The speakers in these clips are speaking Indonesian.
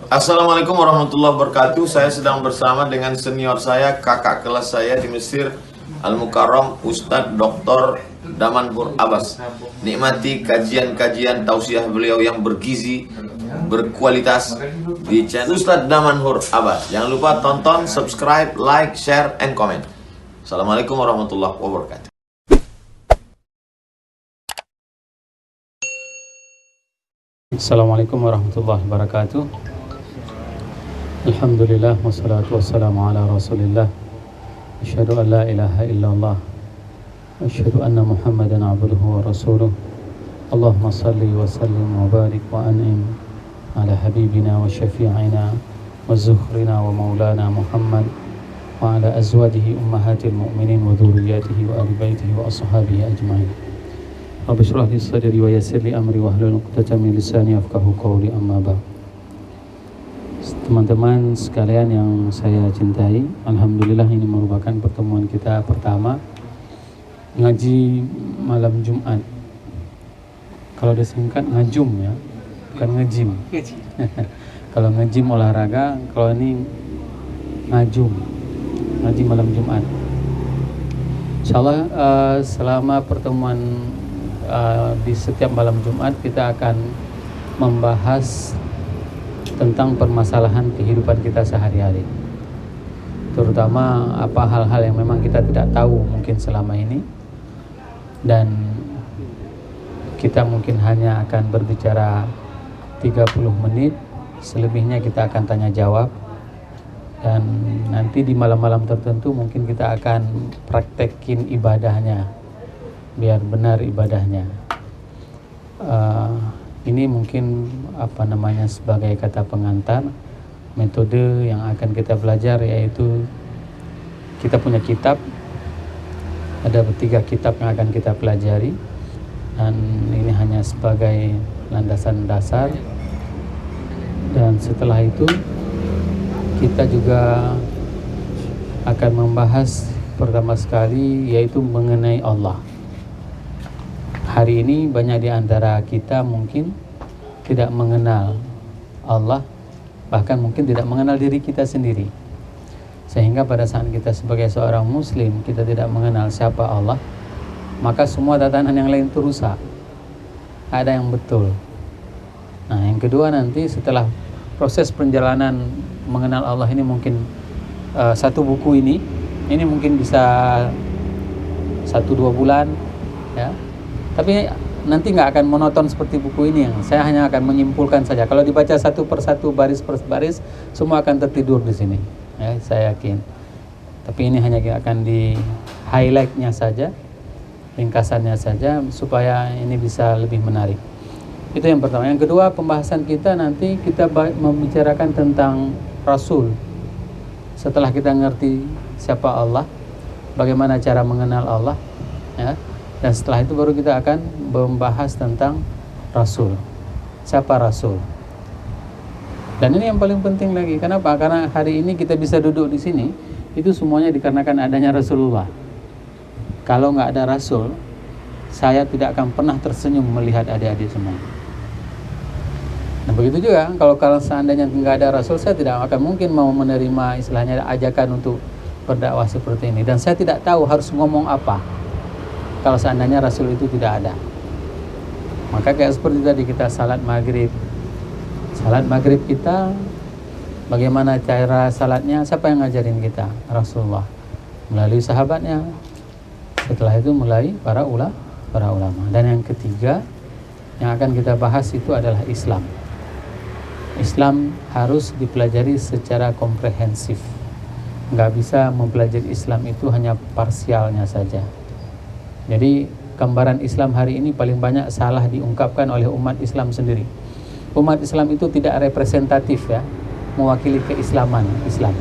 Assalamualaikum warahmatullahi wabarakatuh. Saya sedang bersama dengan senior saya, kakak kelas saya di Mesir, Al-Mukarram, Ustadz Dr. Damanhur Abbas. Nikmati kajian-kajian tausiah beliau yang bergizi, berkualitas di channel Ustadz Damanhur Abbas. Jangan lupa tonton, subscribe, like, share, and comment. Assalamualaikum warahmatullahi wabarakatuh. Assalamualaikum warahmatullahi wabarakatuh. Alhamdulillah wassalatu wassalamu ala Rasulillah. Asyhadu an la ilaha illallah. Asyhadu anna Muhammadan abduhu wa rasuluh. Allahumma salli wa sallim wa barik wa an'im ala habibina wa syafi'ina wa zuhrina wa maulana Muhammad wa ala azwajihi ummahatil mu'minin wa dhurriyyatihi wa ahli baitihi wa ashabihi ajma'in. Rabbi shrah li sadri wa yassir li amri wahlul 'uqdatam min lisani yafqahu qawli, amma ba'd. Teman-teman sekalian yang saya cintai, alhamdulillah ini merupakan pertemuan kita pertama ngaji malam Jumat. Kalau disingkat ngajum ya, bukan ngejim. Kalau ngejim olahraga, kalau ini ngajum, ngaji malam Jumat. Insyaallah selama pertemuan di setiap malam Jumat kita akan membahas tentang permasalahan kehidupan kita sehari-hari, terutama apa hal-hal yang memang kita tidak tahu mungkin selama ini, dan kita mungkin hanya akan berbicara 30 menit, selebihnya kita akan tanya jawab, dan nanti di malam-malam tertentu mungkin kita akan praktekin ibadahnya biar benar ibadahnya. Ini mungkin sebagai kata pengantar metode yang akan kita belajar, yaitu kita punya kitab, ada 3 kitab yang akan kita pelajari, dan ini hanya sebagai landasan dasar. Dan setelah itu kita juga akan membahas pertama sekali yaitu mengenai Allah. Hari ini banyak di antara kita mungkin tidak mengenal Allah, bahkan mungkin tidak mengenal diri kita sendiri. Sehingga pada saat kita sebagai seorang muslim kita tidak mengenal siapa Allah, maka semua tatanan yang lain itu rusak. Ada yang betul. Nah, yang kedua, nanti setelah proses perjalanan mengenal Allah ini mungkin satu buku ini mungkin bisa 1-2 bulan ya. Tapi nanti nggak akan monoton seperti buku ini, yang saya hanya akan menyimpulkan saja. Kalau dibaca satu persatu, baris per baris, semua akan tertidur di sini, ya, saya yakin. Tapi ini hanya akan di highlightnya saja, ringkasannya saja, supaya ini bisa lebih menarik. Itu yang pertama. Yang kedua, pembahasan kita nanti kita membicarakan tentang Rasul. Setelah kita ngerti siapa Allah, bagaimana cara mengenal Allah, ya. Dan setelah itu baru kita akan membahas tentang Rasul. Siapa Rasul? Dan ini yang paling penting lagi. Kenapa? Karena hari ini kita bisa duduk di sini, itu semuanya dikarenakan adanya Rasulullah. Kalau nggak ada Rasul, saya tidak akan pernah tersenyum melihat adik-adik semua. Nah, begitu juga kalau seandainya nggak ada Rasul, saya tidak akan mungkin mau menerima istilahnya ajakan untuk berdakwah seperti ini. Dan saya tidak tahu harus ngomong apa kalau seandainya Rasul itu tidak ada. Maka kayak seperti tadi kita salat maghrib kita, bagaimana cara salatnya, siapa yang ngajarin kita? Rasulullah, melalui sahabatnya, setelah itu melalui para ulama. Dan yang ketiga yang akan kita bahas itu adalah Islam. Islam harus dipelajari secara komprehensif. Nggak bisa mempelajari Islam itu hanya parsialnya saja. Jadi gambaran Islam hari ini paling banyak salah diungkapkan oleh umat Islam sendiri. Umat Islam itu tidak representatif ya, mewakili keislaman Islam.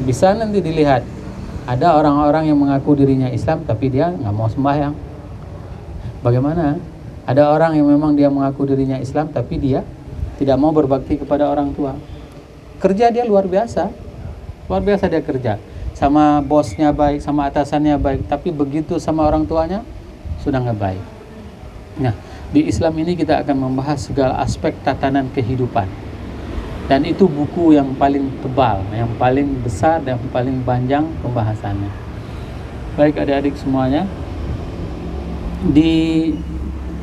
Bisa nanti dilihat, ada orang-orang yang mengaku dirinya Islam tapi dia nggak mau sembahyang. Bagaimana? Ada orang yang memang dia mengaku dirinya Islam tapi dia tidak mau berbakti kepada orang tua. Kerja dia luar biasa dia kerja. Sama bosnya baik, sama atasannya baik, tapi begitu sama orang tuanya sudah nggak baik. Nah, di Islam ini kita akan membahas segala aspek tatanan kehidupan. Dan itu buku yang paling tebal, yang paling besar, dan paling panjang pembahasannya. Baik adik-adik semuanya, di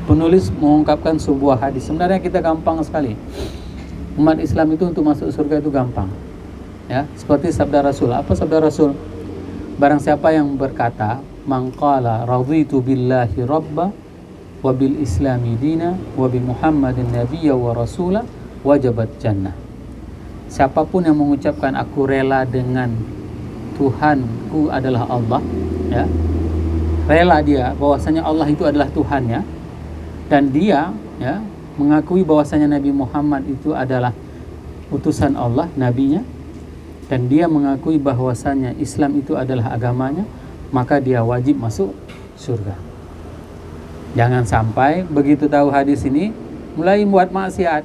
penulis mengungkapkan sebuah hadis. Sebenarnya kita gampang sekali. Umat Islam itu untuk masuk surga itu gampang. Ya, seperti sabda Rasul. Apa sabda Rasul? Barang siapa yang berkata, "Man qala raditu billahi rabba wa bil islami dina wa bi Muhammadin nabiyya wa rasula wajabat jannah." Siapapun yang mengucapkan aku rela dengan Tuhanku adalah Allah, ya. Rela dia bahwasanya Allah itu adalah Tuhannya, dan dia, ya, mengakui bahwasanya Nabi Muhammad itu adalah utusan Allah, nabinya, dan dia mengakui bahwasanya Islam itu adalah agamanya, maka dia wajib masuk surga. Jangan sampai begitu tahu hadis ini mulai buat maksiat.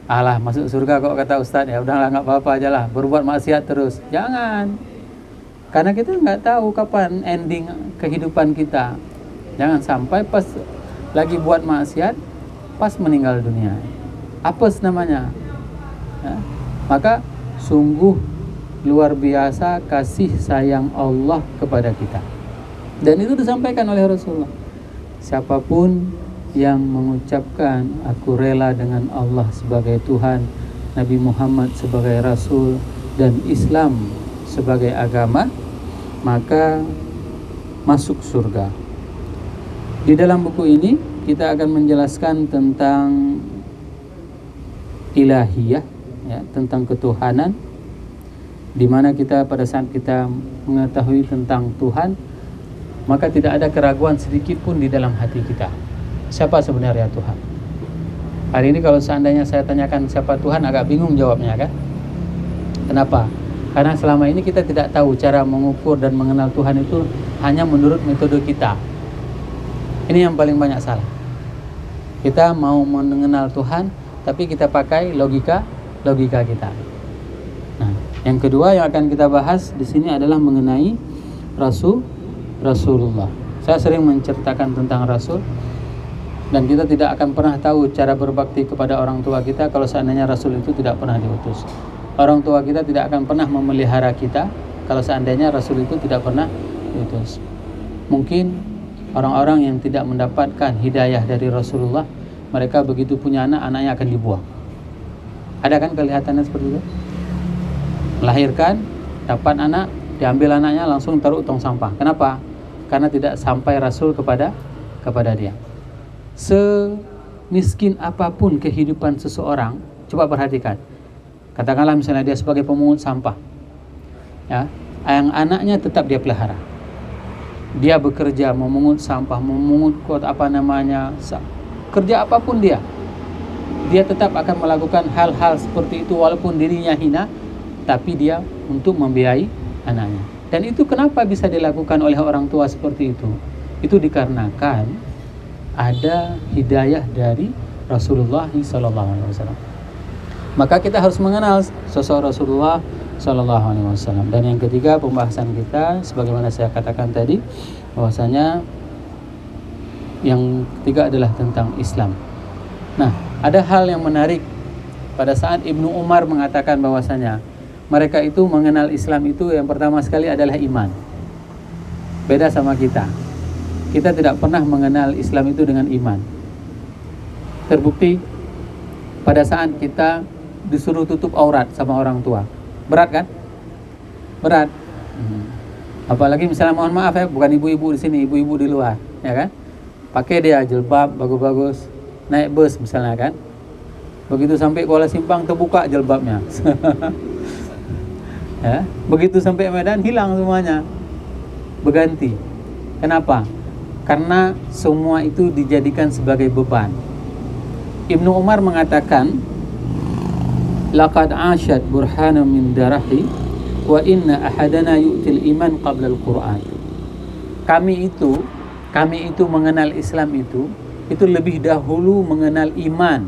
Alah, masuk surga kok kata Ustadz, ya udahlah nggak apa-apa aja lah, berbuat maksiat terus. Jangan, karena kita nggak tahu kapan ending kehidupan kita. Jangan sampai pas lagi buat maksiat, pas meninggal dunia, apes namanya, ya. Maka sungguh luar biasa kasih sayang Allah kepada kita. Dan itu disampaikan oleh Rasulullah. Siapapun yang mengucapkan aku rela dengan Allah sebagai Tuhan, Nabi Muhammad sebagai Rasul, dan Islam sebagai agama, maka masuk surga. Di dalam buku ini kita akan menjelaskan tentang ilahiyah, ya, tentang ketuhanan, di mana kita pada saat kita mengetahui tentang Tuhan, maka tidak ada keraguan sedikit pun di dalam hati kita. Siapa sebenarnya Tuhan? Hari ini kalau seandainya saya tanyakan siapa Tuhan, agak bingung jawabnya, kan? Kenapa? Karena selama ini kita tidak tahu cara mengukur dan mengenal Tuhan itu hanya menurut metode kita. Ini yang paling banyak salah. Kita mau mengenal Tuhan, tapi kita pakai logika kita. Nah, yang kedua yang akan kita bahas di sini adalah mengenai Rasulullah. Saya sering menceritakan tentang Rasul, dan kita tidak akan pernah tahu cara berbakti kepada orang tua kita kalau seandainya Rasul itu tidak pernah diutus. Orang tua kita tidak akan pernah memelihara kita kalau seandainya Rasul itu tidak pernah diutus. Mungkin orang-orang yang tidak mendapatkan hidayah dari Rasulullah, mereka begitu punya anak, anaknya akan dibuang. Ada kan kelihatannya seperti itu? Melahirkan, dapat anak, diambil anaknya, langsung taruh tong sampah. Kenapa? Karena tidak sampai Rasul kepada dia. Semiskin apapun kehidupan seseorang, coba perhatikan. Katakanlah misalnya dia sebagai pemungut sampah, ya, yang anaknya tetap dia pelihara. Dia bekerja memungut sampah, memungut kerja apapun dia tetap akan melakukan hal-hal seperti itu walaupun dirinya hina, tapi dia untuk membiayai anaknya. Dan itu kenapa bisa dilakukan oleh orang tua seperti itu? Itu dikarenakan ada hidayah dari Rasulullah SAW. Maka kita harus mengenal sosok Rasulullah SAW. Dan yang ketiga pembahasan kita, sebagaimana saya katakan tadi, bahwasanya yang ketiga adalah tentang Islam. Nah, ada hal yang menarik pada saat Ibnu Umar mengatakan bahwasanya mereka itu mengenal Islam itu yang pertama sekali adalah iman. Beda sama kita. Kita tidak pernah mengenal Islam itu dengan iman. Terbukti pada saat kita disuruh tutup aurat sama orang tua. Berat kan? Berat. Apalagi misalnya, mohon maaf ya, bukan ibu-ibu di sini, ibu-ibu di luar, ya kan? Pakai dia jilbab bagus-bagus, naik bus misalnya kan. Begitu sampai Kuala Simpang terbuka jilbabnya. Ya, begitu sampai Medan hilang semuanya. Berganti. Kenapa? Karena semua itu dijadikan sebagai beban. Ibnu Umar mengatakan, laqad asyad burhana min darahi wa inna ahadana yu'til iman qabla al-Qur'an. Kami itu mengenal Islam itu lebih dahulu mengenal iman.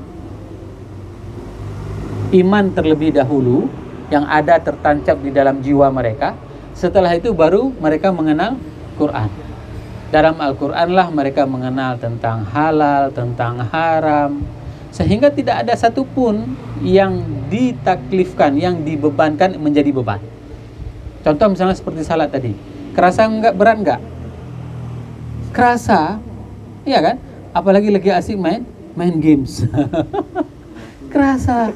Iman terlebih dahulu yang ada tertancap di dalam jiwa mereka. Setelah itu baru mereka mengenal Quran. Dalam Al-Quran lah mereka mengenal tentang halal, tentang haram, Sehingga tidak ada satupun yang ditaklifkan, yang dibebankan menjadi beban. Contoh misalnya seperti salat tadi. Kerasa enggak, berat enggak? Kerasa, iya kan? Apalagi lagi asik main games. Kerasa.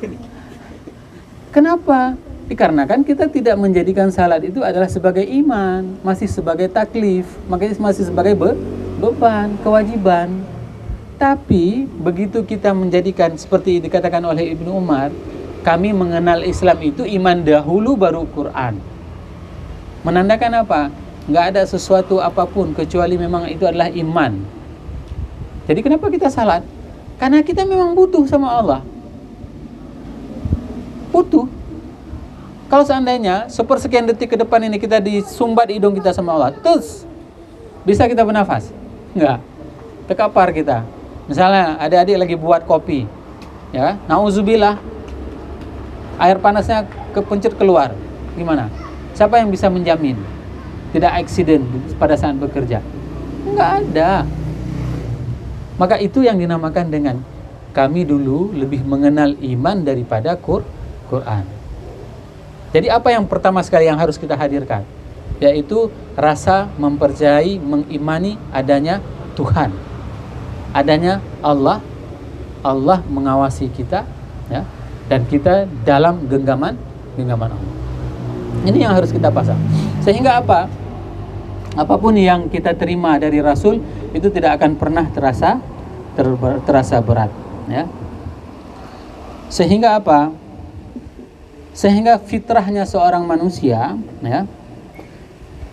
Kenapa? Dikarenakan kita tidak menjadikan salat itu adalah sebagai iman, masih sebagai taklif, makanya masih sebagai beban, kewajiban. Tapi begitu kita menjadikan seperti dikatakan oleh Ibnu Umar, kami mengenal Islam itu iman dahulu baru Quran. Menandakan apa? Nggak ada sesuatu apapun kecuali memang itu adalah iman. Jadi kenapa kita salat? Karena kita memang butuh sama Allah. Butuh. Kalau seandainya sepersekian detik ke depan ini kita disumbat hidung kita sama Allah, terus bisa kita bernafas? Enggak. Terkapar kita. Misalnya adik-adik lagi buat kopi, ya, nauzubillah, air panasnya kepencet keluar, gimana? Siapa yang bisa menjamin tidak aksiden pada saat bekerja? Enggak ada. Maka itu yang dinamakan dengan kami dulu lebih mengenal iman daripada Quran. Jadi apa yang pertama sekali yang harus kita hadirkan? Yaitu rasa mempercayai, mengimani adanya Tuhan, adanya Allah mengawasi kita, ya, dan kita dalam genggaman Allah. Ini yang harus kita pasang. Sehingga apa? Apapun yang kita terima dari Rasul itu tidak akan pernah terasa berat, ya. Sehingga apa? Sehingga fitrahnya seorang manusia, ya,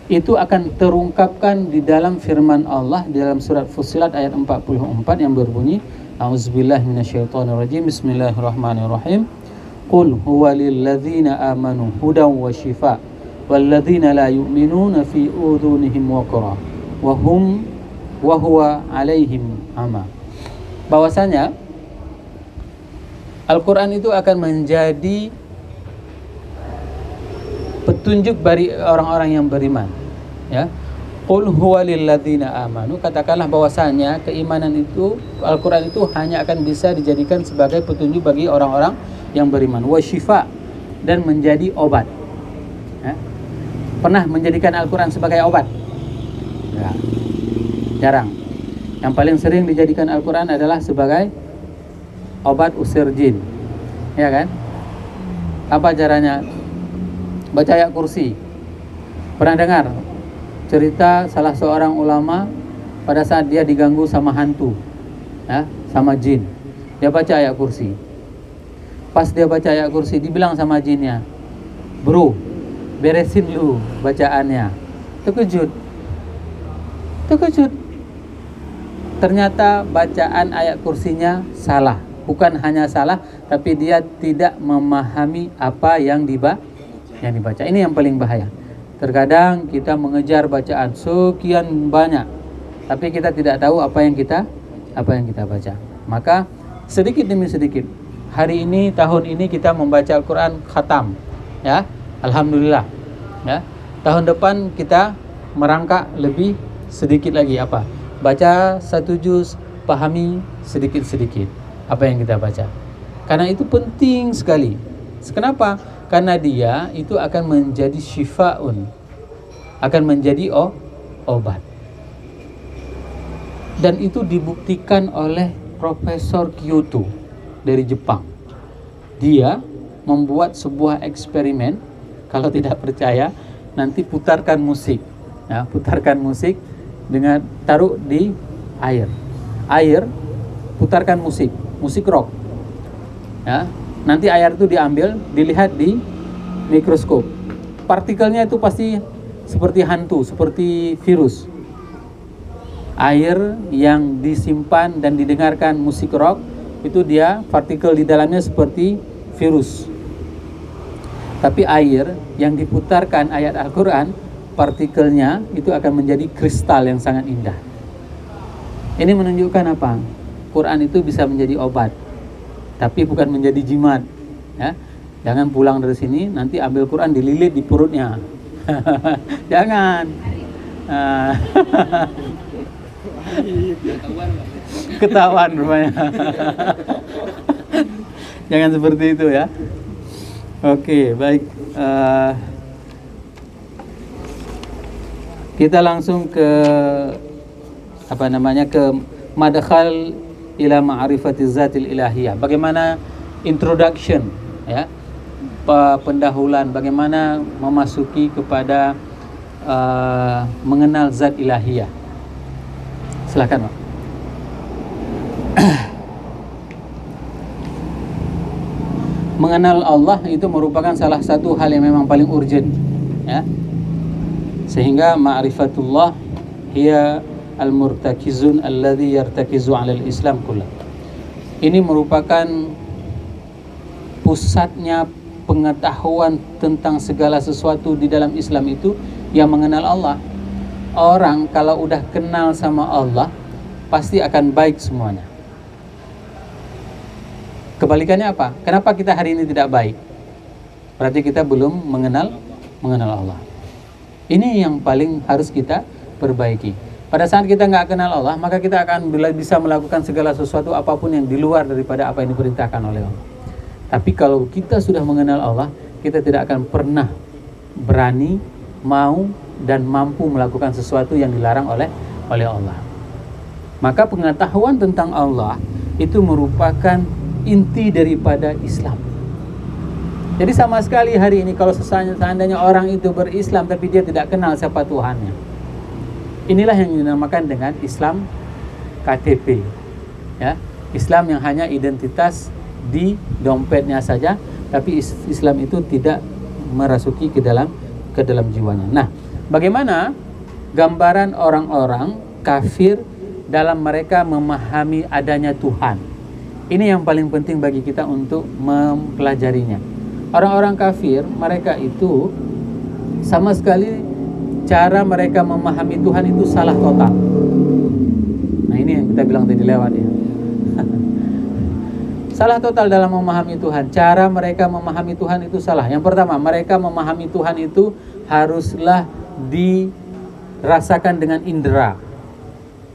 itu akan terungkapkan di dalam firman Allah di dalam surat Fussilat ayat 44 yang berbunyi, A'udzubillahi minasyaitonirrajim, Bismillahirrahmanirrahim. Qul huwa lilladzina amanu hudan wa shifa walladzina la yu'minuna fi udhunihim waqra wa huwa alaihim ama. Bahwasanya Al-Qur'an itu akan menjadi petunjuk bagi orang-orang yang beriman, ya. Qul huwa lilladzina amanu, katakanlah bahwasanya keimanan itu, Al-Qur'an itu hanya akan bisa dijadikan sebagai petunjuk bagi orang-orang yang beriman, wa syifa, dan menjadi obat, ya. Pernah menjadikan Al-Qur'an sebagai obat? Ya, jarang. Yang paling sering dijadikan Al-Qur'an adalah sebagai obat usir jin, ya kan? Apa caranya? Baca ayat kursi. Pernah dengar cerita salah seorang ulama pada saat dia diganggu sama hantu, ya, sama jin. Dia baca ayat kursi. Pas dia baca ayat kursi, dibilang sama jinnya, "Bro, beresin lu bacaannya." Terkejut. Ternyata bacaan ayat kursinya salah. Bukan hanya salah, tapi dia tidak memahami apa yang dibaca. Ini yang paling bahaya. Terkadang kita mengejar bacaan sekian banyak, tapi kita tidak tahu apa yang kita baca. Maka sedikit demi sedikit, hari ini, tahun ini kita membaca Al-Quran khatam, ya, alhamdulillah, ya. Tahun depan kita merangkak lebih sedikit lagi, apa? Baca 1 juz, pahami sedikit-sedikit apa yang kita baca. Karena itu penting sekali. Kenapa? Karena dia itu akan menjadi syifaun, akan menjadi obat. Dan itu dibuktikan oleh Profesor Kyoto dari Jepang. Dia membuat sebuah eksperimen. Kalau tidak percaya, nanti putarkan musik, ya, putarkan musik dengan taruh di air, putarkan musik rock, ya. Nanti air itu diambil, dilihat di mikroskop. Partikelnya itu pasti seperti hantu, seperti virus. Air yang disimpan dan didengarkan musik rock, itu dia partikel di dalamnya seperti virus. Tapi air yang diputarkan ayat Al-Quran, partikelnya itu akan menjadi kristal yang sangat indah. Ini menunjukkan apa? Quran itu bisa menjadi obat, tapi bukan menjadi jimat, ya. Jangan pulang dari sini nanti ambil Quran dililit di perutnya. Jangan. Ketahuan rupanya. Jangan seperti itu ya. Oke, baik. Kita langsung ke ke madkhal ila ma'rifati zatil ilahiyah. Bagaimana introduction ya, pendahuluan bagaimana memasuki kepada mengenal zat ilahiyah. Silakan, Pak. Mengenal Allah itu merupakan salah satu hal yang memang paling urgent ya. Sehingga ma'rifatullah hiya al-murtakizun alladhi yartakizu 'ala al-islam kullah. Ini merupakan pusatnya pengetahuan tentang segala sesuatu di dalam Islam itu yang mengenal Allah. Orang kalau udah kenal sama Allah pasti akan baik semuanya. Kebalikannya apa? Kenapa kita hari ini tidak baik? Berarti kita belum mengenal Allah. Ini yang paling harus kita perbaiki. Pada saat kita nggak kenal Allah, maka kita akan bisa melakukan segala sesuatu apapun yang di luar daripada apa yang diperintahkan oleh Allah. Tapi kalau kita sudah mengenal Allah, kita tidak akan pernah berani, mau, dan mampu melakukan sesuatu yang dilarang oleh Allah. Maka pengetahuan tentang Allah itu merupakan inti daripada Islam. Jadi sama sekali hari ini kalau seandainya orang itu berislam tapi dia tidak kenal siapa Tuhannya, inilah yang dinamakan dengan Islam KTP ya. Islam yang hanya identitas di dompetnya saja, tapi Islam itu tidak merasuki ke dalam jiwanya. Nah, bagaimana gambaran orang-orang kafir dalam mereka memahami adanya Tuhan? Ini yang paling penting bagi kita untuk mempelajarinya. Orang-orang kafir, mereka itu sama sekali cara mereka memahami Tuhan itu salah total. Nah, ini yang kita bilang tadi lewat ya. Salah total dalam memahami Tuhan. Cara mereka memahami Tuhan itu salah. Yang pertama, mereka memahami Tuhan itu haruslah dirasakan dengan indera.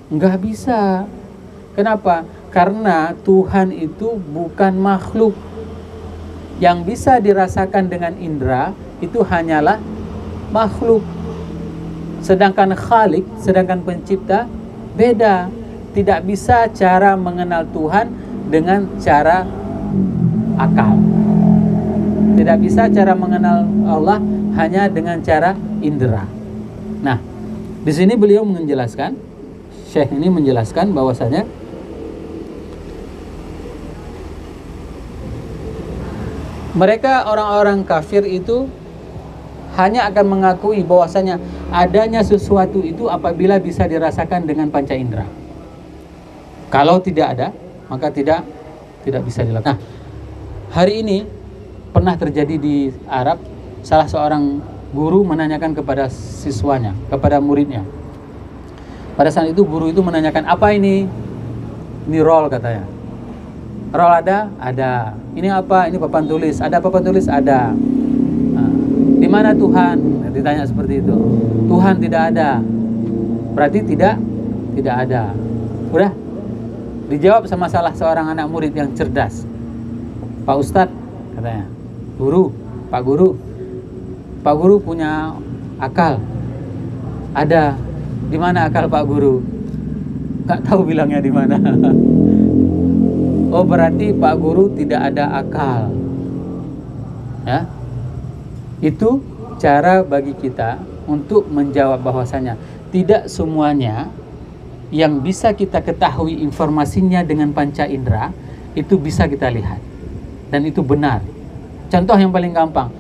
Enggak bisa. Kenapa? Karena Tuhan itu bukan makhluk. Yang bisa dirasakan dengan indera itu hanyalah makhluk. Sedangkan Khalik, sedangkan pencipta beda. Tidak bisa cara mengenal Tuhan dengan cara akal. Tidak bisa cara mengenal Allah hanya dengan cara indera. Nah, di sini beliau menjelaskan, Syekh ini menjelaskan bahwasanya mereka orang-orang kafir itu hanya akan mengakui bahwasanya adanya sesuatu itu apabila bisa dirasakan dengan panca indera. Kalau tidak ada, maka tidak bisa dilakukan. Nah, hari ini pernah terjadi di Arab, salah seorang guru menanyakan kepada siswanya, kepada muridnya. Pada saat itu guru itu menanyakan, apa ini? Ini roll katanya. Roll ada? Ada. Ini apa? Ini papan tulis. Ada papan tulis? Ada. Nah, di mana Tuhan? Ditanya seperti itu. Tuhan tidak ada. Berarti tidak ada. Udah. Dijawab sama salah seorang anak murid yang cerdas. Pak Ustadz, katanya. Pak Guru punya akal. Ada. Di mana akal Pak Guru? Gak tahu bilangnya di mana. Oh, berarti Pak Guru tidak ada akal. Ya. Itu cara bagi kita untuk menjawab bahwasanya tidak semuanya yang bisa kita ketahui informasinya dengan panca indera itu bisa kita lihat dan itu benar. Contoh yang paling gampang,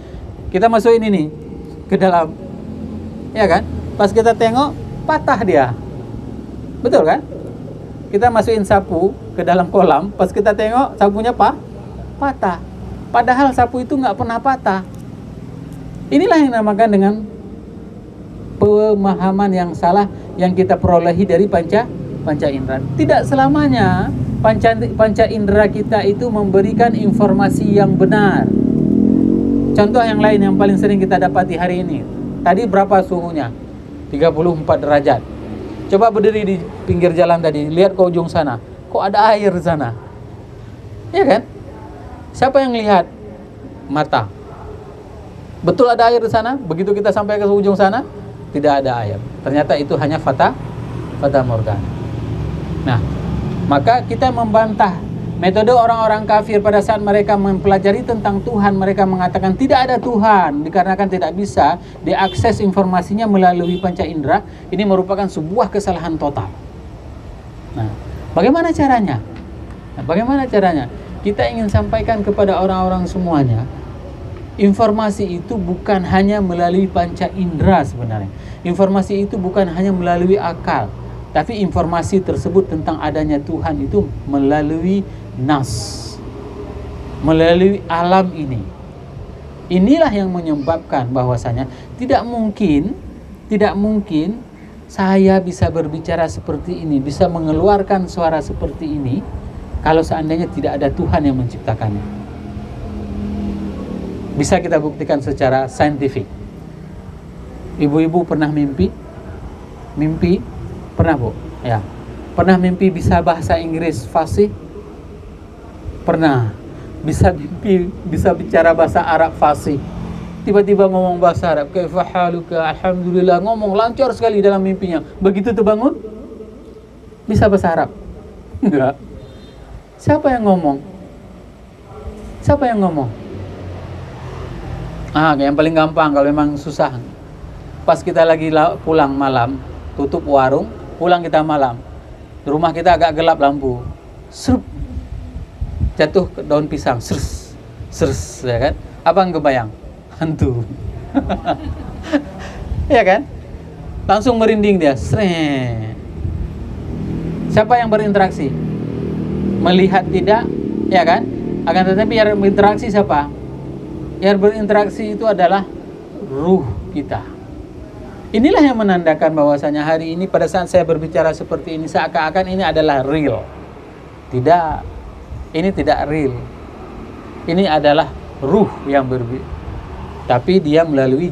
kita masukin ini ke dalam, ya kan? Pas kita tengok patah dia, betul kan? Kita masukin sapu ke dalam kolam, pas kita tengok sapunya patah. Padahal sapu itu nggak pernah patah. Inilah yang dinamakan dengan pemahaman yang salah yang kita perolehi dari panca indera. Tidak selamanya panca indera kita itu memberikan informasi yang benar. Contoh yang lain yang paling sering kita dapati hari ini. Tadi berapa suhunya? 34 derajat. Coba berdiri di pinggir jalan tadi, lihat ke ujung sana. Kok ada air di sana? Ya kan? Siapa yang lihat? Mata. Betul ada air di sana? Begitu kita sampai ke ujung sana, tidak ada air. Ternyata itu hanya fata morgana. Nah, maka kita membantah metode orang-orang kafir pada saat mereka mempelajari tentang Tuhan. Mereka mengatakan tidak ada Tuhan dikarenakan tidak bisa diakses informasinya melalui panca indera. Ini merupakan sebuah kesalahan total. Nah, bagaimana caranya? Kita ingin sampaikan kepada orang-orang semuanya, informasi itu bukan hanya melalui panca indera sebenarnya. Informasi itu bukan hanya melalui akal, tapi informasi tersebut tentang adanya Tuhan itu melalui nas, melalui alam ini. Inilah yang menyebabkan bahwasanya tidak mungkin saya bisa berbicara seperti ini, bisa mengeluarkan suara seperti ini kalau seandainya tidak ada Tuhan yang menciptakannya. Bisa kita buktikan secara saintifik. Ibu-ibu pernah mimpi? Pernah, Bu? Ya. Pernah mimpi bisa bahasa Inggris fasih? Pernah. Bisa bicara bahasa Arab fasih. Tiba-tiba ngomong bahasa Arab, kaifa haluka, alhamdulillah, ngomong lancar sekali dalam mimpinya. Begitu terbangun, bisa bahasa Arab? Enggak. Siapa yang ngomong? Yang paling gampang kalau memang susah. Pas kita lagi pulang malam, tutup warung, pulang kita malam. Di rumah kita agak gelap lampu. Srup. Jatuh ke daun pisang. Sers, ya kan? Apa yang kebayang? Hantu. Ya kan? Langsung merinding dia. Sret. Siapa yang berinteraksi? Melihat tidak, ya kan? Akan tetapi yang berinteraksi siapa? Yang berinteraksi itu adalah ruh kita. Inilah yang menandakan bahwasanya hari ini pada saat saya berbicara seperti ini seakan-akan ini adalah real. Tidak. Ini tidak real. Ini adalah ruh yang tapi dia melalui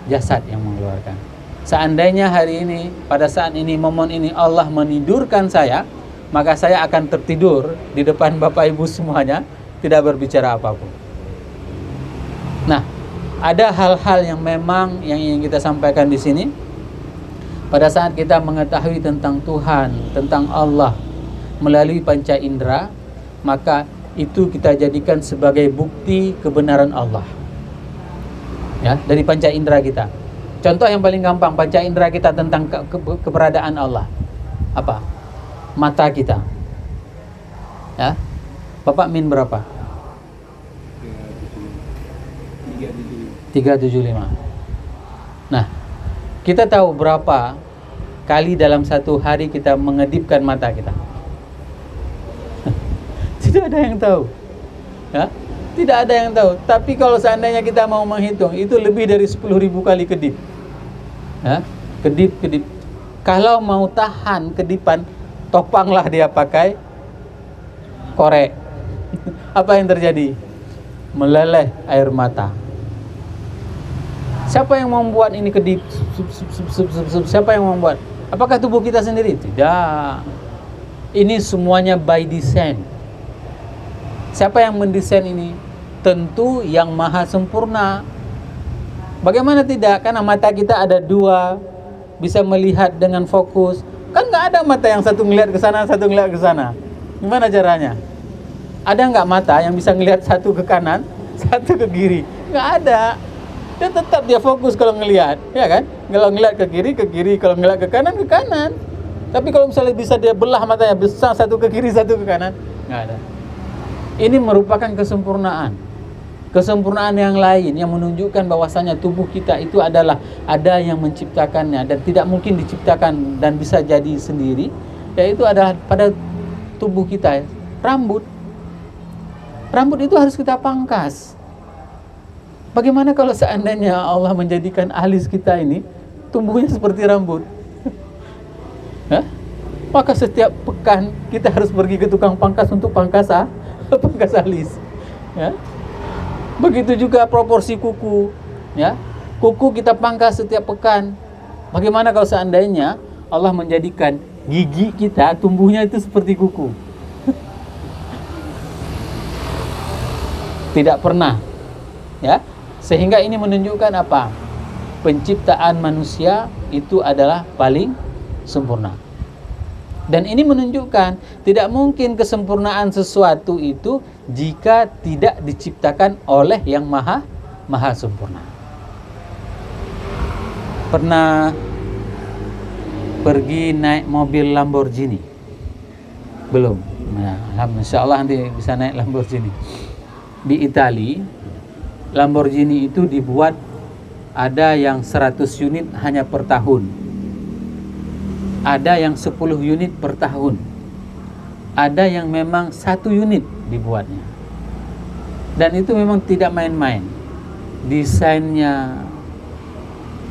jasad yang mengeluarkan. Seandainya hari ini, pada saat ini, momen ini Allah menidurkan saya, maka saya akan tertidur di depan Bapak Ibu semuanya, tidak berbicara apapun. Nah, ada hal-hal yang memang yang ingin kita sampaikan di sini. Pada saat kita mengetahui tentang Tuhan, tentang Allah melalui panca indera, maka itu kita jadikan sebagai bukti kebenaran Allah. Ya, dari panca indera kita. Contoh yang paling gampang, panca indera kita tentang keberadaan Allah. Apa? Mata kita. Ya. Bapak min berapa? 375. Nah, kita tahu berapa kali dalam satu hari kita mengedipkan mata kita? Tidak ada yang tahu. Ya? Tidak ada yang tahu. Tapi kalau seandainya kita mau menghitung, itu lebih dari 10.000 kali kedip. Ya? Kedip. Kalau mau tahan kedipan, topanglah dia pakai korek. Apa yang terjadi? Meleleh air mata. Siapa yang membuat ini kedip? Siapa yang membuat? Apakah tubuh kita sendiri? Tidak. Ini semuanya by design. Siapa yang mendesain ini? Tentu yang maha sempurna. Bagaimana tidak? Karena mata kita ada dua, bisa melihat dengan fokus. Kan nggak ada mata yang satu ngelihat ke sana, satu ngelihat ke sana. Gimana caranya? Ada nggak mata yang bisa ngelihat satu ke kanan, satu ke kiri? Nggak ada. Dia tetap dia fokus kalau ngelihat, ya kan? Kalau ngelihat ke kiri, kalau ngelihat ke kanan, ke kanan. Tapi kalau misalnya bisa dia belah matanya besar, satu ke kiri, satu ke kanan, nggak ada. Ini merupakan kesempurnaan yang lain yang menunjukkan bahwasanya tubuh kita itu adalah ada yang menciptakannya dan tidak mungkin diciptakan dan bisa jadi sendiri, yaitu adalah pada tubuh kita. Rambut itu harus kita pangkas. Bagaimana kalau seandainya Allah menjadikan alis kita ini tumbuhnya seperti rambut? Hah? Maka setiap pekan kita harus pergi ke tukang pangkas untuk pangkas alis. Ya. Begitu juga proporsi kuku. Ya. Kuku kita pangkas setiap pekan. Bagaimana kalau seandainya Allah menjadikan gigi kita tumbuhnya itu seperti kuku? Tidak pernah. Ya. Sehingga ini menunjukkan apa? Penciptaan manusia itu adalah paling sempurna. Dan ini menunjukkan tidak mungkin kesempurnaan sesuatu itu jika tidak diciptakan oleh yang maha sempurna. Pernah pergi naik mobil Lamborghini? Belum. Nah, insya Allah nanti bisa naik Lamborghini. Di Italia, Lamborghini itu dibuat ada yang 100 unit hanya per tahun. Ada yang 10 unit per tahun. Ada yang memang 1 unit dibuatnya. Dan itu memang tidak main-main. Desainnya,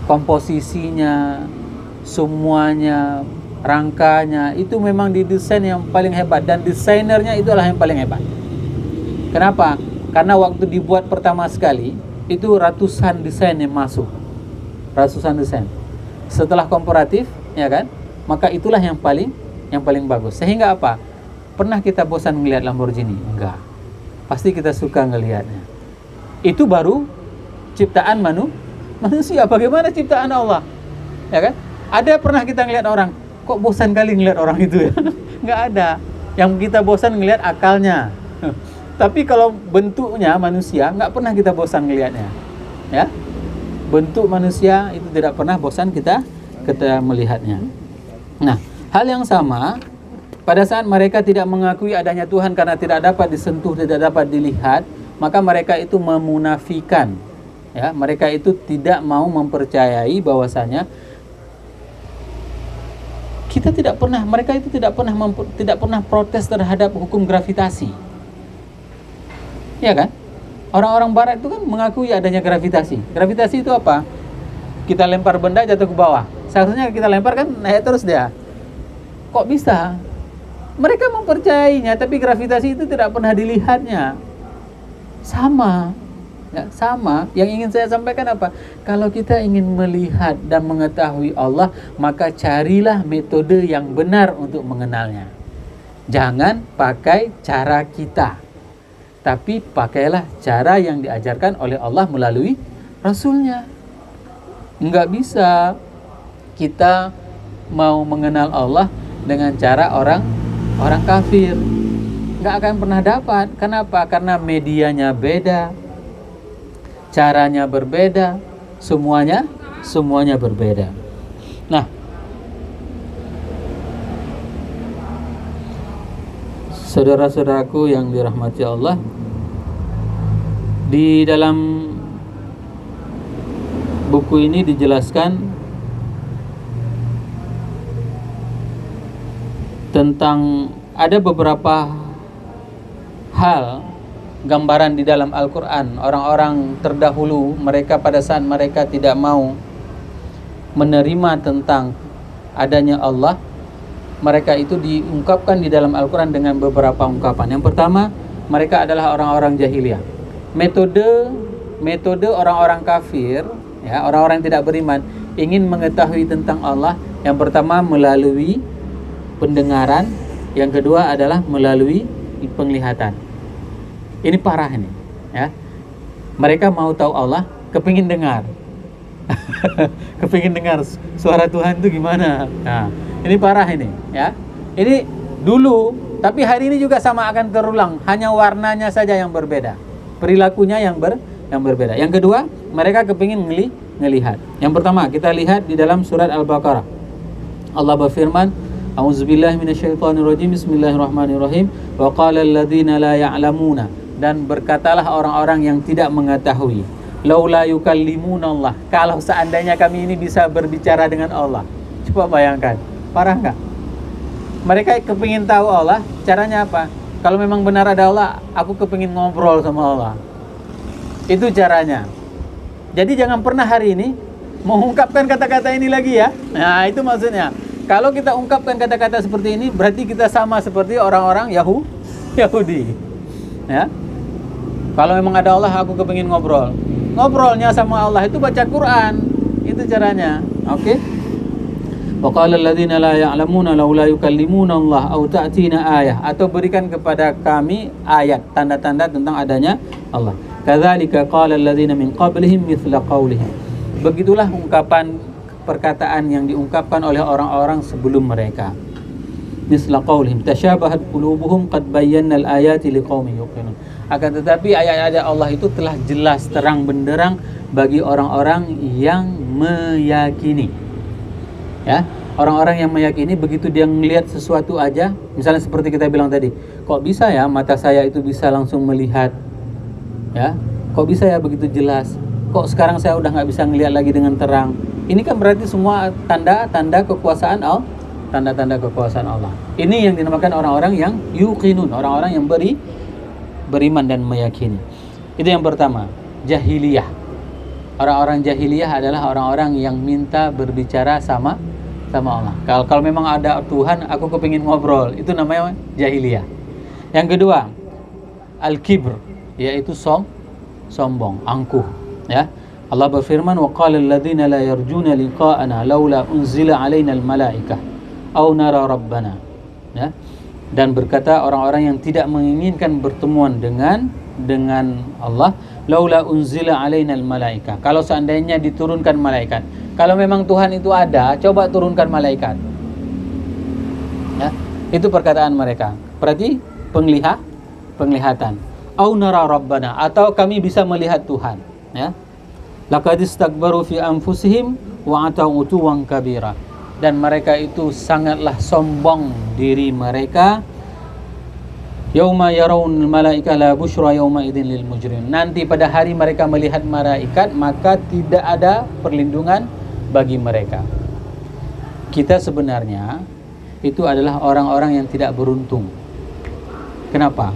komposisinya, semuanya, rangkanya itu memang didesain yang paling hebat, dan desainernya itulah yang paling hebat. Kenapa? Karena waktu dibuat pertama sekali itu ratusan desain yang masuk, ratusan desain. Setelah komparatif, ya kan, maka itulah yang paling bagus. Sehingga apa? Pernah kita bosan melihat Lamborghini? Enggak. Pasti kita suka ngelihatnya. Itu baru ciptaan manusia. Bagaimana ciptaan Allah? Ya kan? Ada pernah kita ngelihat orang, kok bosan kali ngelihat orang itu ya? Enggak ada. Yang kita bosan ngelihat akalnya. Tapi kalau bentuknya manusia, nggak pernah kita bosan ngelihatnya, ya. Bentuk manusia itu tidak pernah bosan kita melihatnya. Nah, hal yang sama pada saat mereka tidak mengakui adanya Tuhan karena tidak dapat disentuh, tidak dapat dilihat, maka mereka itu memunafikan, ya. Mereka itu tidak mau mempercayai bahwasanya mereka itu tidak pernah protes terhadap hukum gravitasi. Ya kan? Orang-orang barat itu kan mengakui adanya gravitasi. Gravitasi itu apa? Kita lempar benda jatuh ke bawah. Seharusnya kita lempar kan naik terus dia. Kok bisa? Mereka mempercayainya, tapi gravitasi itu tidak pernah dilihatnya. Sama. Ya, sama. Yang ingin saya sampaikan apa? Kalau kita ingin melihat dan mengetahui Allah, maka carilah metode yang benar untuk mengenalnya. Jangan pakai cara kita, tapi pakailah cara yang diajarkan oleh Allah melalui Rasulnya. Enggak bisa kita mau mengenal Allah dengan cara orang kafir. Enggak akan pernah dapat. Kenapa? Karena medianya beda, caranya berbeda, semuanya berbeda. Nah, saudara-saudaraku yang dirahmati Allah, di dalam buku ini dijelaskan tentang ada beberapa hal gambaran di dalam Al-Quran. Orang-orang terdahulu, mereka pada saat mereka tidak mau menerima tentang adanya Allah, mereka itu diungkapkan di dalam Al-Quran dengan beberapa ungkapan. Yang pertama, mereka adalah orang-orang jahiliyah. Metode orang-orang kafir, ya, orang-orang yang tidak beriman, ingin mengetahui tentang Allah. Yang pertama melalui pendengaran, yang kedua adalah melalui penglihatan. Ini parah ini, ya. Mereka mau tahu Allah, kepingin dengar. Kepingin dengar suara Tuhan itu gimana. Nah, ini parah ini, ya. Ini dulu, tapi hari ini juga sama akan terulang, hanya warnanya saja yang berbeda, perilakunya yang berbeda. Yang kedua, mereka kepingin ngelihat. Yang pertama, kita lihat di dalam surat Al-Baqarah. Allah berfirman, A'udzubillahi minasyaitonirrajim, Bismillahirrahmanirrahim. Wa qala alladziina la ya'lamuna, dan berkatalah orang-orang yang tidak mengetahui, laula yukallimuna Allah, kalau seandainya kami ini bisa berbicara dengan Allah. Coba bayangkan, parah enggak? Mereka kepingin tahu Allah, caranya apa? Kalau memang benar ada Allah, aku kepingin ngobrol sama Allah. Itu caranya. Jadi jangan pernah hari ini mengungkapkan kata-kata ini lagi, ya. Nah, itu maksudnya. Kalau kita ungkapkan kata-kata seperti ini, berarti kita sama seperti orang-orang Yahudi. Ya. Kalau memang ada Allah, aku kepingin ngobrol. Ngobrolnya sama Allah itu baca Quran. Itu caranya. Oke? Wa qala alladziina la ya'lamuuna laula yukallimuna Allah aw ta'tina ayah, atau berikan kepada kami ayat, tanda-tanda tentang adanya Allah. Kadzalika qala alladziina min qablihim mithla qaulihim. Begitulah ungkapan perkataan yang diungkapkan oleh orang-orang sebelum mereka. Mithla qaulihim tasyabahat qulubuhum qad bayyana al-ayati liqaumin yuqinun. Akan tetapi ayat-ayat Allah itu telah jelas terang benderang bagi orang-orang yang meyakini. Ya, orang-orang yang meyakini begitu dia melihat sesuatu aja, misalnya seperti kita bilang tadi, kok bisa ya mata saya itu bisa langsung melihat, ya, kok bisa ya begitu jelas, kok sekarang saya udah nggak bisa ngelihat lagi dengan terang. Ini kan berarti semua tanda-tanda kekuasaan Allah, tanda-tanda kekuasaan Allah. Ini yang dinamakan orang-orang yang yuqinun, orang-orang yang beriman dan meyakini. Itu yang pertama, jahiliyah. Orang-orang jahiliyah adalah orang-orang yang minta berbicara sama Allah. Kalau memang ada Tuhan, aku kepingin ngobrol, itu namanya jahiliyah. Yang kedua, al-kibr, yaitu sombong, angkuh, ya. Allah berfirman, wa qala alladziina la yarjuna liqa'ana laula unzila 'alaina al-malaikah aw nara rabbana. Ya. Dan berkata orang-orang yang tidak menginginkan pertemuan dengan Allah, laula unzila 'alaina al-malaikah. Kalau seandainya diturunkan malaikat. Kalau memang Tuhan itu ada, coba turunkan malaikat. Ya, itu perkataan mereka. Berarti penglihatan. Au nara rabbana, atau kami bisa melihat Tuhan. Ya. Laqad istakbaru fi anfusihim wa atau utuwan kabira. Dan mereka itu sangatlah sombong diri mereka. Yauma yarawun malaika la busyra yauma idzin lil mujrim. Nanti pada hari mereka melihat malaikat, maka tidak ada perlindungan bagi mereka. Kita sebenarnya itu adalah orang-orang yang tidak beruntung. Kenapa?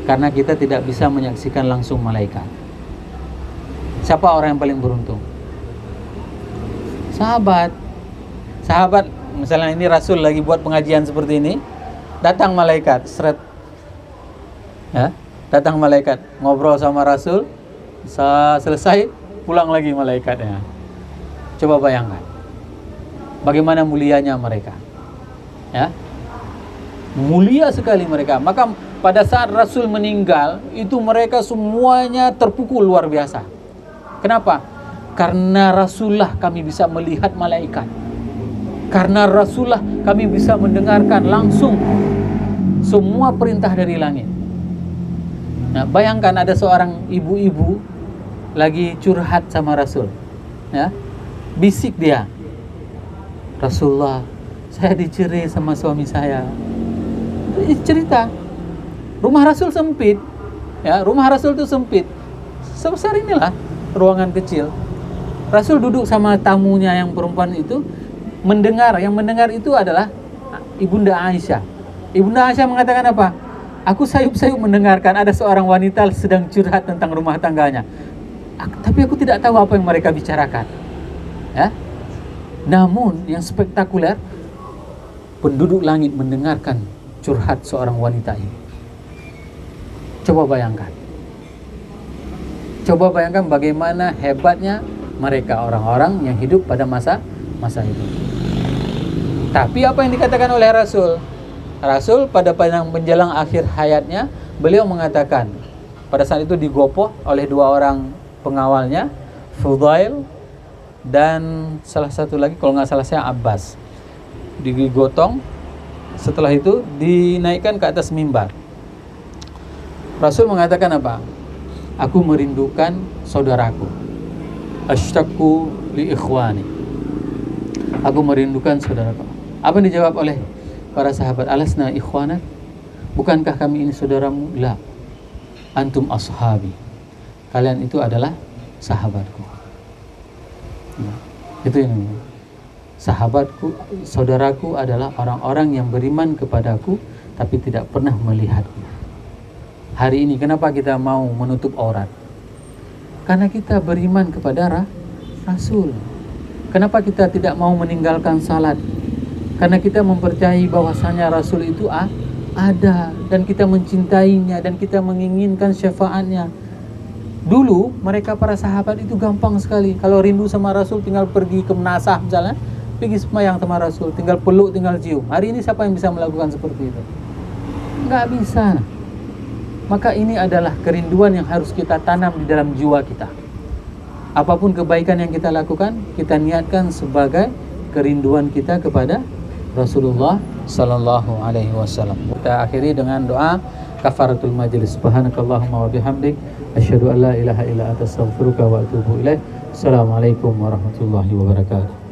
Karena kita tidak bisa menyaksikan langsung malaikat. Siapa orang yang paling beruntung? Sahabat, misalnya ini Rasul lagi buat pengajian seperti ini, datang malaikat, seret, ya, datang malaikat, ngobrol sama Rasul, selesai, pulang lagi malaikatnya. Coba bayangkan, bagaimana mulianya mereka, ya, mulia sekali mereka. Maka pada saat Rasul meninggal, itu mereka semuanya terpukul luar biasa. Kenapa? Karena Rasulullah kami bisa melihat malaikat. Karena Rasulullah kami bisa mendengarkan langsung semua perintah dari langit. Nah, bayangkan ada seorang ibu-ibu lagi curhat sama Rasul, ya, bisik dia, Rasulullah, saya dicerai sama suami saya. Cerita, rumah Rasul sempit, ya, rumah Rasul itu sempit, sebesar inilah ruangan kecil. Rasul duduk sama tamunya yang perempuan itu, yang mendengar itu adalah Ibunda Aisyah. Ibunda Aisyah mengatakan apa? Aku sayup-sayup mendengarkan ada seorang wanita sedang curhat tentang rumah tangganya. Tapi aku tidak tahu apa yang mereka bicarakan. Ya? Namun yang spektakuler, penduduk langit mendengarkan curhat seorang wanita ini. Coba bayangkan bagaimana hebatnya mereka, orang-orang yang hidup pada masa itu. Tapi apa yang dikatakan oleh Rasul? Rasul pada menjelang akhir hayatnya, beliau mengatakan, pada saat itu digopoh oleh dua orang pengawalnya, Fudail dan salah satu lagi kalau nggak salah saya Abbas, digotong. Setelah itu dinaikkan ke atas mimbar. Rasul mengatakan apa? Aku merindukan saudaraku. Ashtaqu li ikhwani. Aku merindukan saudaraku. Apa yang dijawab oleh para sahabat? Alasna ikhwana? Bukankah kami ini saudaramu? La. Antum ashabi. Kalian itu adalah sahabatku. Nah, itu ini. Sahabatku, saudaraku adalah orang-orang yang beriman kepadaku tapi tidak pernah melihatku. Hari ini kenapa kita mau menutup aurat? Karena kita beriman kepada Rasul. Kenapa kita tidak mau meninggalkan salat? Karena kita mempercayai bahwasanya Rasul itu ada dan kita mencintainya dan kita menginginkan syafaatnya. Dulu mereka para sahabat itu gampang sekali. Kalau rindu sama Rasul tinggal pergi ke Menasah misalnya, pergi sembahyang sama Rasul, tinggal peluk, tinggal cium. Hari ini siapa yang bisa melakukan seperti itu? Enggak bisa. maka ini adalah kerinduan yang harus kita tanam di dalam jiwa kita. Apapun kebaikan yang kita lakukan, kita niatkan sebagai kerinduan kita kepada Rasulullah sallallahu alaihi wasallam. Kita akhiri dengan doa kafaratul majlis. Subhanakallahumma wa bihamdik asyhadu an la ilaha illa anta astaghfiruka wa atubu ilaik. Assalamualaikum warahmatullahi wabarakatuh.